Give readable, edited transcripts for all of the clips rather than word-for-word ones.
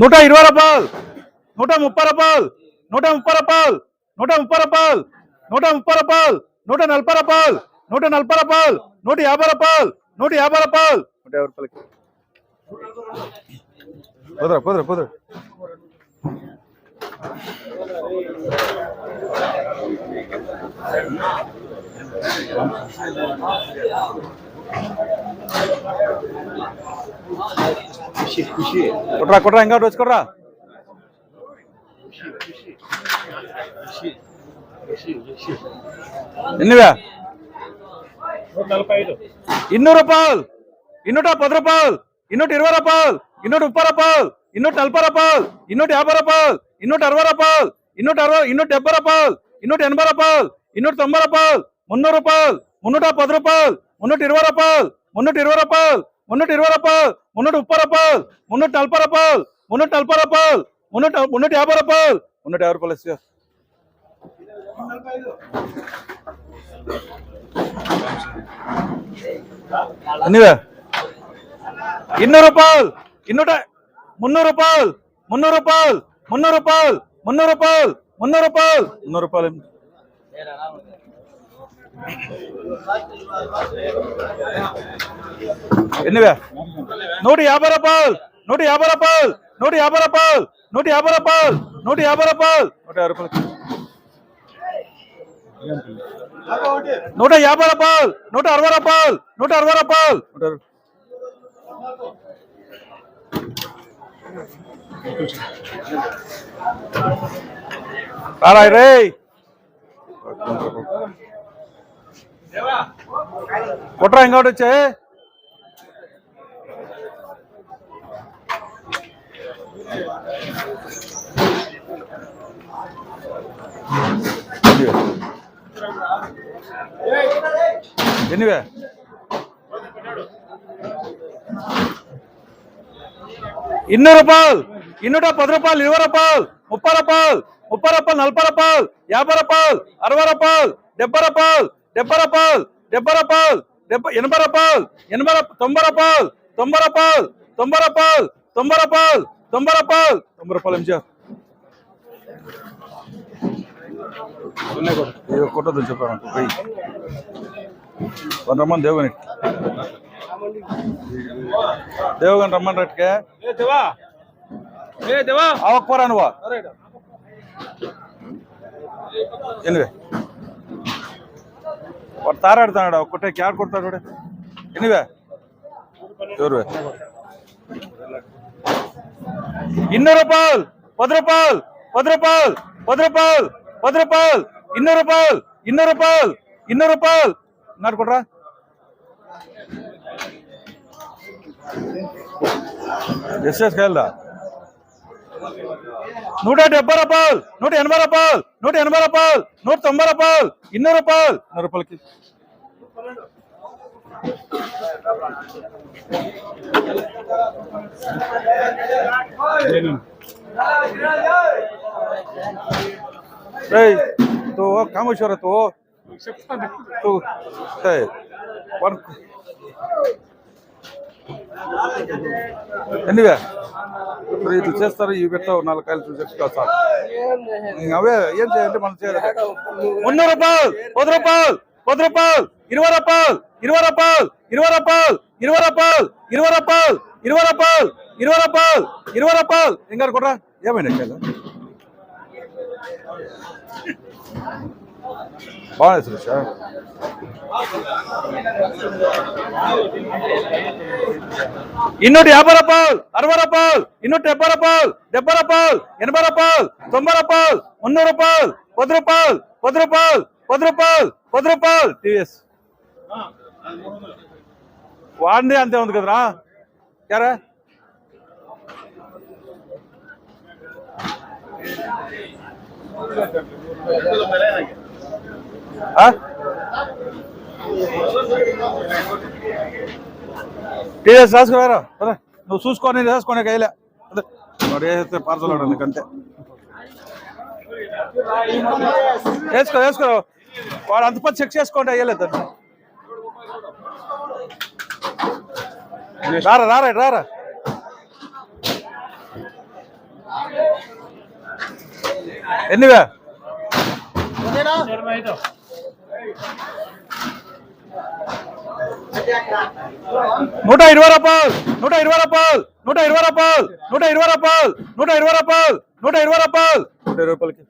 120 రూపాయలు, 130 రూపాయలు, 130 రూపాయలు, 130 రూపాయలు, 130 రూపాయలు, 140 రూపాయలు, 140 రూపాయలు, 150 రూపాయలు, 150 రూపాయలు, 150 రూపాయలకి కుదర కుదర కుదర. కొట్రా కొట్రా ఇంకా రోజు కొట్రా. ఎన్నివే? 200 రూపాయలు, 210 రూపాయలు, 220 రూపాయలు, 230 రూపాయలు, 240 రూపాయలు, 250 రూపాయలు, 260 రూపాయలు, 270 రూపాయలు, 280 రూపాయలు, 290 రూపాయలు, 300 రూపాయలు, 310 రూపాయలు, 320 రూపాయలు, 320 రూపాయలు, 320 రూపాయలు, 330 రూపాయలు, 340 రూపాయలు, 340 రూపాయలు, 350 రూపాయలు, 150 రూపాయలు. ఎన్నివే? 200 రూపాయలు, 300 రూపాయలు, 300 రూపాయలు, 300 రూపాయలు, 300 రూపాయలు, 300 రూపాయలు, 300 రూపాయలు. ఎన్నివే? 150 రూపాయలు, 150 రూపాయలు, 150 రూపాయలు, 150 రూపాయలు, 150 రూపాయలు, 150 రూపాయలు, 150 రూపాయలు, 160 రూపాయలు, 160 రూపాయలు. రారా రే కొట్రా ఇంకోటి వచ్చే. ఎన్నివే? 200 రూపాయలు, 210 రూపాయలు, 20 రూపాయలు, 30 రూపాయలు, 30 రూపాయలు, 40 రూపాయలు, 50 రూపాయలు, 60 రూపాయలు, 70 రూపాయలు, 70 రూపాయలు, 70 రూపాయలు, 80 రూపాయలు, 90 రూపాయలు, 90 రూపాయలు, 90 రూపాయలు, 90 రూపాయలు, 90 రూపాయలు, 90 రూపాయలు. కొట్టదు చెప్పాను రమ్మని దేవగని దేవగని రమ్మని రట్టుకే అవకపోరా నువ్వు. ఎనివే వాడు తారాడుతున్నాడు ఒక్కటే క్యాడ్ కొడతాడు. ఎనివే ఎవరు? 200 రూపాయలు, 10 రూపాయలు, 10 రూపాయలు, 10 రూపాయలు, 10 రూపాయలు, 200 రూపాయలు, 200 రూపాయలు, 200 రూపాయలు. నాడు కొట్రా. ఎస్ఎస్ కాయలదా? 170 రూపాయలు, 180 రూపాయలు, 180 రూపాయలు, 190 రూపాయలు, 200 రూపాయలు, 200 రూపాయలకి. तो कामेश्वर तो ఎన్నివే ఇట్లా చేస్తారు. ఇవి పెట్టావు 4 కాయలు చూసేసుకోవాలి సార్. అవే ఏం చేయాలంటే మనం చేయాలి. 100 రూపాయలు, 10 రూపాయలు, 10 రూపాయలు, 20 రూపాయలు, 20 రూపాయలు, 20 రూపాయలు, 20 రూపాయలు, 20 రూపాయలు, 20 రూపాయలు, 20 రూపాయలు, 20 రూపాయలు. ఇంకా కొట్రా. ఏమైనా కాయలు బాగున్నాయి సురేష్. 250 రూపాయలు, 60 రూపాయలు, 270 రూపాయలు, 70 రూపాయలు, 80 రూపాయలు, 90 రూపాయలు, 100 రూపాయలు, 10 రూపాయలు, 10 రూపాయలు, 10 రూపాయలు, 10 రూపాయలు. టీవీఎస్ వాడిని అంతే ఉంది కదరా. క్యారా టీఎస్ రాసుకున్నారా? నువ్వు చూసుకొని రాసుకునే కైలే వాడు వేస్తే పార్సల్ వాడు నీకు అంతే. వేసుకో వేసుకో వాడు అంత పని చెక్ చేసుకోండి. అయ్యలేదు రారా రారా రారా ఎన్నివే 120 రూపాయలు 120 రూపాయలు 120 రూపాయలు 120 రూపాయలు 120 రూపాయలు 120 రూపాయలు 120 రూపాయలకి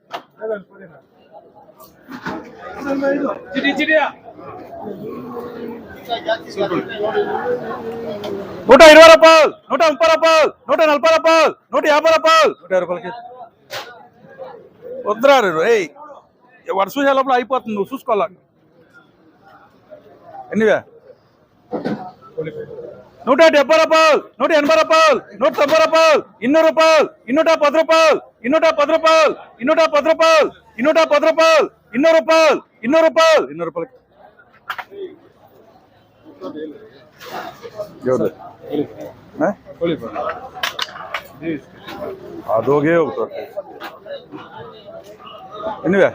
120 రూపాయలు 130 రూపాయలు 140 రూపాయలు 150 రూపాయలు 120 రూపాయలకి వద్దురారు వర్షం లోపల అయిపోతుంది నువ్వు చూసుకోవాలి ఎన్నివే 170 రూపాయలు 180 రూపాయలు 190 రూపాయలు 200 రూపాయలు 210 రూపాయలు 210 రూపాయలు 210 రూపాయలు 210 రూపాయలు 200 రూపాయలు 200 రూపాయలు 200 రూపాయలకి అదోగే ఎన్నివే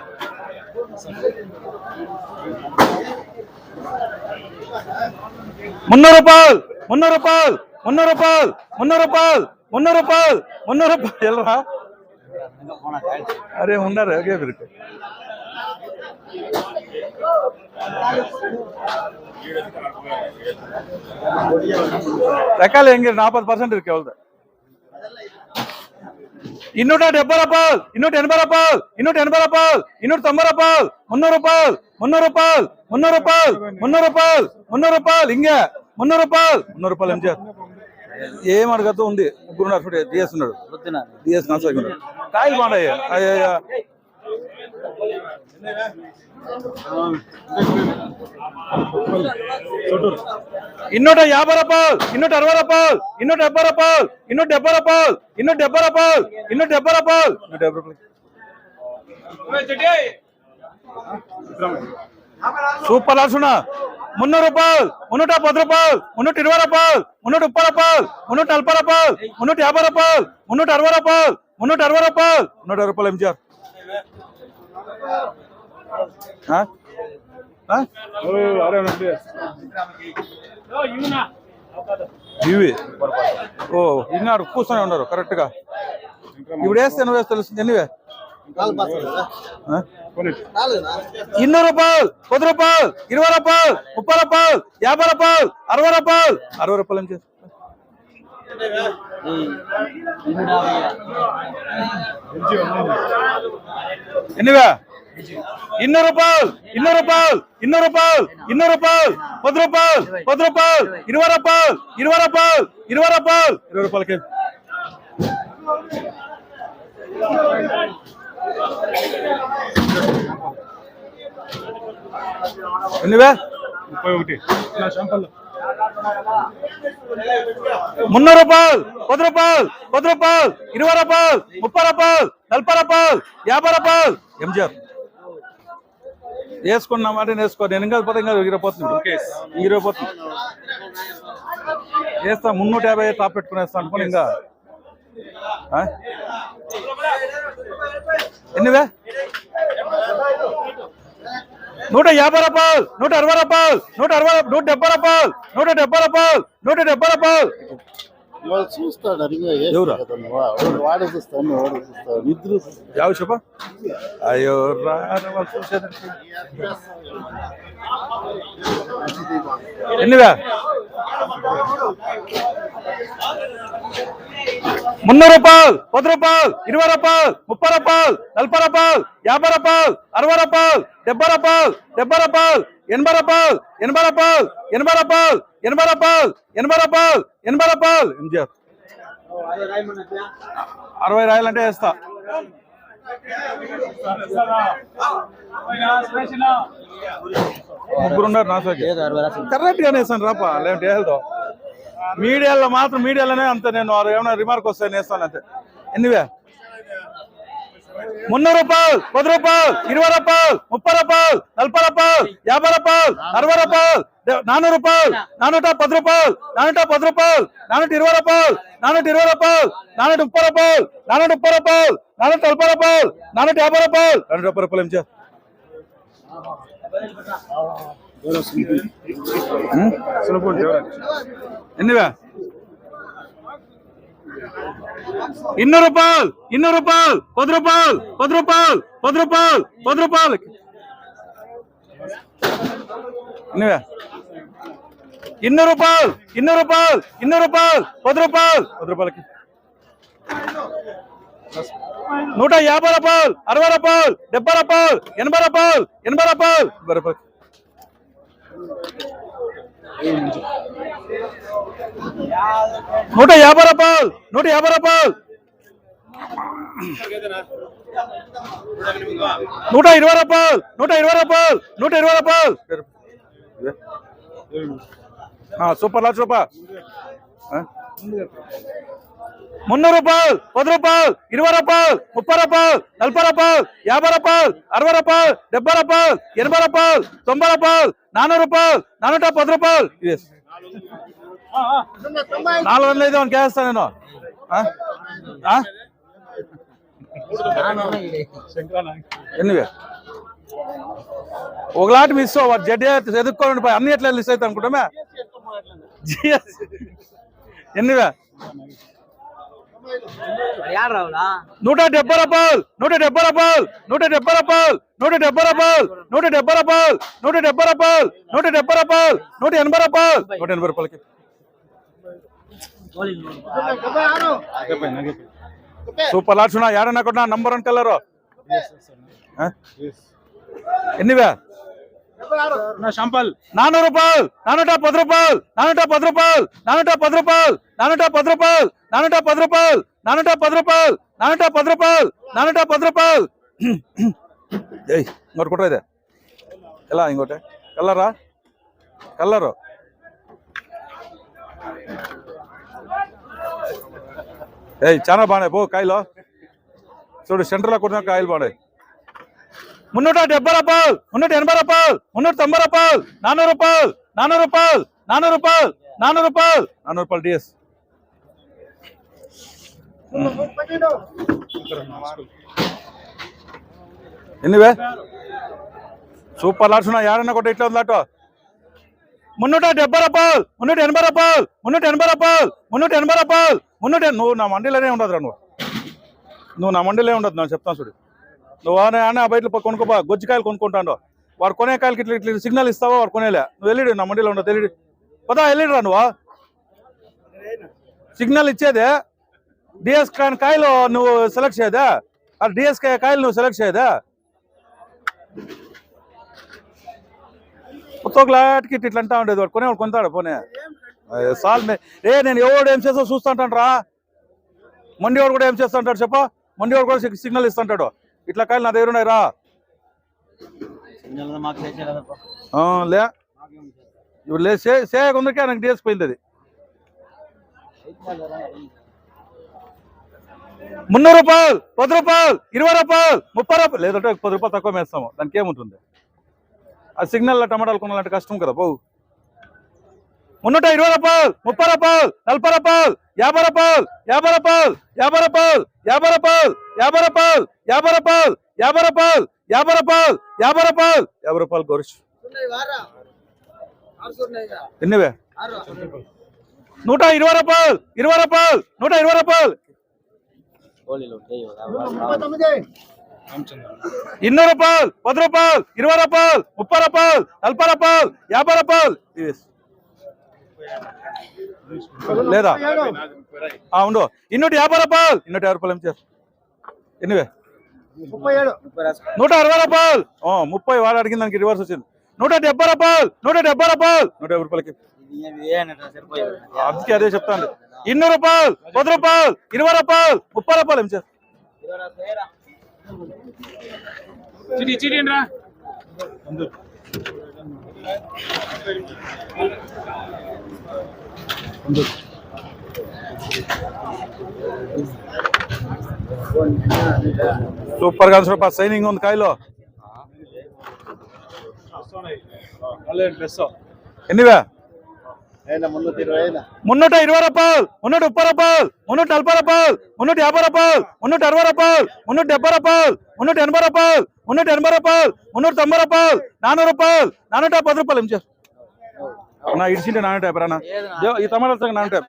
300 రూపాయలు 300 రూపాయలు 300 రూపాయలు 300 రూపాయలు 300 రూపాయలు 300 రూపాయలు ఎల్రా అరే ఉన్నారు అగే బిరుకు రకాలు ಹೆಂಗೆ 40% ಇருக்கு ಅವಳದ 270 రూపాయలు 280 రూపాయలు 280 రూపాయలు 290 రూపాయలు 300 రూపాయలు 300 రూపాయలు 300 రూపాయలు 300 రూపాయలు 300 రూపాయలు ఇంగే 300 రూపాయలు 300 రూపాయలు ఏం చేస్తారు ఏం అడగతో ఉంది ముగ్గురున్నారు చూడే డిఎస్ ఉన్నాడు డిఎస్ నాసాగి ఉన్నాడు కాయలు బాగున్నాయి 250 రూపాయలు 260 రూపాయలు 270 రూపాయలు 270 రూపాయలు 270 రూపాయలు 270 రూపాయలు 170 సూపర్ లాసునా 300 రూపాయలు 310 రూపాయలు 320 రూపాయలు 330 రూపాయలు 340 రూపాయలు 350 రూపాయలు 360 రూపాయలు 360 రూపాయలు 160 రూపాయలు ఎంజార్ ఇవి ఓ ఇన్నారు కూర్చొని ఉన్నారు కరెక్ట్ గా ఇప్పుడు వేస్తే నువ్వు వేస్తే తెలుస్తుంది ఎన్నివే 200 రూపాయలు 10 రూపాయలు 20 రూపాయలు 30 రూపాయలు 50 రూపాయలు 60 రూపాయలు 60 రూపాయలు ఏం చేస్తా ఎన్నివే 200 రూపాయలు 200 రూపాయలు 200 రూపాయలు 200 రూపాయలు 10 రూపాయలు 10 రూపాయలు 20 రూపాయలు 20 రూపాయలు 20 రూపాయలు 20 రూపాయలకి ఎన్నివే 300 రూపాయలు 10 రూపాయలు 10 రూపాయలు 20 రూపాయలు 30 రూపాయలు 40 రూపాయలు 50 రూపాయలు ఎంజార్ వేసుకున్నా మాట వేసుకో నేను ఇంకా పోతే ఇంకా ఇరిగిపోతుంది ఇరిగిపోతుంది వేస్తా 350 టాప్ పెట్టుకునేస్తా అనుకోని ఇంకా ఎన్నివే 150 రూపాయలు 160 రూపాయలు 170 రూపాయలు 170 రూపాయలు 170 రూపాయలు చూస్తాడు వాడే చూస్తాను ఇద్దరు ಯಾವ ಶುಭ ಅಯ್ಯೋ చూసేది ఎన్నివే 300 రూపాయలు 10 రూపాయలు 20 రూపాయలు 30 రూపాయలు 40 రూపాయలు 50 రూపాయలు 60 రూపాయలు 70 రూపాయలు 70 రూపాయలు 80 రూపాయలు 80 రూపాయలు 80 రూపాయలు 80 రూపాయలు 80 రూపాయలు 80 రూపాయలు ఎంజార్ 60 రాయాలంటే వేస్తా ముగ్గురున్నారు నా సార్ కరెక్ట్ గానే వేస్తాను రాపా లేదంటే వేద్దాం మీడియాలో మాత్రం మీడియాలోనే అంత నేను ఏమైనా రిమార్క్ వస్తాయి వేస్తాను అంతే ఎన్నివే 300 రూపాయలు 10 రూపాయలు 20 రూపాయలు 30 రూపాయలు 40 రూపాయలు 50 రూపాయలు 60 రూపాయలు 400 రూపాయలు 410 రూపాయలు 410 రూపాయలు 420 రూపాయలు 420 రూపాయలు 430 రూపాయలు 430 రూపాయలు 440 రూపాయలు 450 రూపాయలు 270 రూపాయలు ఏం చేస్తా ఎన్నివే 200 రూపాయలు 10 రూపాయలు 10 రూపాయలు 10 రూపాయలు 10 రూపాయలు 10 రూపాయలు ఇన్నవే 200 రూపాయలు 200 రూపాయలు 200 రూపాయలు 10 రూపాయలు 10 రూపాయలకి 150 రూపాయలు 60 రూపాయలు 70 రూపాయలు 80 రూపాయలు 80 రూపాయలు 80 రూపాయలు 150 రూపాయలు 150 రూపాయలు 120 రూపాయలు 120 రూపాయలు 120 రూపాయలు సూపర్ లాచ్ రూపాయలు 300 రూపాయలు 10 రూపాయలు 20 రూపాయలు 30 రూపాయలు 40 రూపాయలు 50 రూపాయలు 60 రూపాయలు 70 రూపాయలు 80 రూపాయలు 90 రూపాయలు 400 రూపాయలు 410 రూపాయలు 400 అయితే మనకి వేస్తాను నేను ఎన్నివే ఒకలాంటి మిస్ వాడు జడ్డే ఎదుర్కోండి అన్ని ఎట్లా మిస్ అవుతా అనుకుంటామే ఎన్నివే 170 రూపాయలు 170 రూపాయలు 170 రూపాయలు 170 రూపాయలు 170 రూపాయలు 170 రూపాయలు 170 రూపాయలు 180 రూపాయలు 180 రూపాయలకి సూపర్ లాట్స్ ఉన్నా ఏడన్నా కూడా నంబర్ 1 కలర్ ఎన్నివే 400 రూపాయలు 410 రూపాయలు 410 రూపాయలు 410 రూపాయలు 410 రూపాయలు 410 రూపాయలు 410 రూపాయలు 410 రూపాయలు 410 రూపాయలు ఇంకోటి కుట్ర ఇదే ఎలా ఇంకోటి కలరా కలరు చాలా బాగున్నాయి పో కాయలు చూడు సెంటర్లో కొట్టిన కాయలు బాగున్నాయి 370 రూపాయలు 380 రూపాయలు 390 రూపాయలు 400 రూపాయలు 400 రూపాయలు 400 రూపాయలు 400 రూపాయలు 400 రూపాయలు డిఎస్ ఎన్నివే సూపర్ లాట్స్ ఉన్నాయి ఏడన్నా కొట్ట ఇట్లా ఉంది లాటో 370 రూపాయలు 380 రూపాయలు 380 రూపాయలు 380 రూపాయలు 300 నువ్వు నా మండీలోనే ఉండదురా నువ్వు నా మండీలో ఉండదు నేను చెప్తాను చూడు నువ్వు అన్న బయట కొనుక్కోపా గొజ్జికాయలు కొనుక్కుంటాడు వాడు కొనే కాయలకి ఇట్లా ఇట్లా సిగ్నల్ ఇస్తావా వాడు కొనేలే నువ్వు వెళ్ళిడు నా మండీలో ఉండదు తెలియదు పదా వెళ్ళిడురా నువ్వు సిగ్నల్ ఇచ్చేదే డిఎస్ కాయలు నువ్వు సెలెక్ట్ చేయదా డిఎస్ కాయలు నువ్వు సెలెక్ట్ చేయదా కొత్తలాటికి ఇట్లా అంటా ఉండేది వాడు కొనేవాడు కొంటాడు పోనే సాల్ నేను ఎవడు ఏం చేస్తా చూస్తా అంటాను రా మండి వాడు కూడా ఏం చేస్తా అంటాడు చెప్ప మండి వాడు కూడా సిగ్నల్ ఇస్తుంటాడు ఇట్లా కాయలు నా దగ్గర ఉన్నాయి రా లే ఇప్పుడు లే సేకుందరికే నాకు డిఎస్ పోయింది అది 300 రూపాయలు 10 రూపాయలు 20 రూపాయలు 30 రూపాయలు లేదంటే 10 రూపాయలు తక్కువ వేస్తాము దానికి ఏముంటుంది ఆ సిగ్నల్ టమాటాలు కొనాలంటే కష్టం కదా బావు 320 రూపాయలు 30 రూపాయలు 40 రూపాయలు 50 రూపాయలు 50 రూపాయలు 50 రూపాయలు 50 రూపాయలు 50 రూపాయలు 50 రూపాయలు 50 రూపాయలు 50 రూపాయలు 50 రూపాయలు 50 రూపాయలు గోరుచు ఎన్నివే 120 రూపాయలు 20 రూపాయలు 120 రూపాయలు 200 రూపాయలు 10 రూపాయలు 20 రూపాయలు 30 రూపాయలు 40 రూపాయలు 50 రూపాయలు లేదా ఉండు 250 రూపాయలు 250 రూపాయలు ఏం చేస్తారు ఎన్నివే 160 రూపాయలు 30 వాడు అడిగిన దానికి రివర్స్ వచ్చింది 170 రూపాయలు 170 రూపాయలు 150 రూపాయలకి అందుకే అదే చెప్తాను 200 రూపాయలు 10 రూపాయలు 20 రూపాయలు 30 రూపాయలు ఏం చేస్తారు సూపర్ గా రూపాయలు సైనింగ్ ఉంది కాయలో ఎన్నివే 320 రూపాయలు 330 రూపాయలు 340 రూపాయలు 350 రూపాయలు 360 రూపాయలు 370 రూపాయలు 380 రూపాయలు 380 రూపాయలు 390 రూపాయలు 400 రూపాయలు 410 రూపాయలు ఏం చేస్తారు నా ఇడిచింటే 450 రానా ఈ టమాటా 450